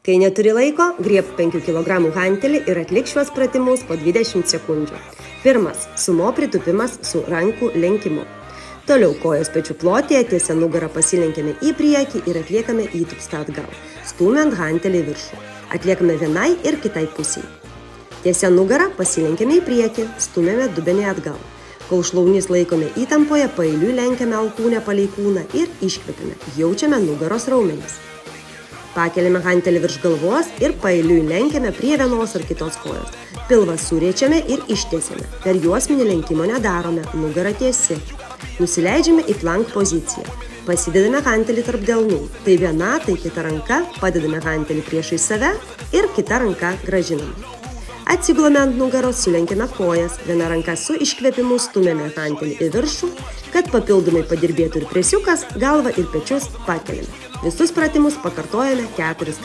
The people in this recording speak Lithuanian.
Kai neturi laiko, griebk 5 kg hantelį ir atlik šiuos pratimus po 20 sekundžių. Pirmas – sumo pritūpimas su rankų lenkimu. Toliau kojos pečių plotyje, tiesia nugarą pasilenkiame į priekį ir atliekame įtūpstą atgal, stūmiant hantelį į viršų. Atliekame vienai ir kitai pusiai. Tiesia nugarą pasilenkiame į priekį, stūmėme dubenį atgal. Kol šlaunys laikome įtampoje, paeiliui lenkiame alkūnę palei kūną ir iškvepiame, jaučiame nugaros raumenis. Pakeliame hantelį virš galvos ir paeiliui lenkiame prie vienos ar kitos kojos. Pilvą suriečiame ir ištiesiame. Per juosmenį lenkimo nedarome, nugara tiesi. Nusileidžiame į plank poziciją. Pasidedame hantelį tarp delnų. Tai viena, tai kita ranka, padedame hantelį priešai save ir kita ranka grąžiname. Atsigulame ant nugaros, sulenkiame kojas, viena ranka su iškvėpimu stumėme hantelį į viršų, kad papildomai padirbėtų ir presiukas, galvą ir pečius pakeliame. Visus pratimus pakartojame 4 kartus.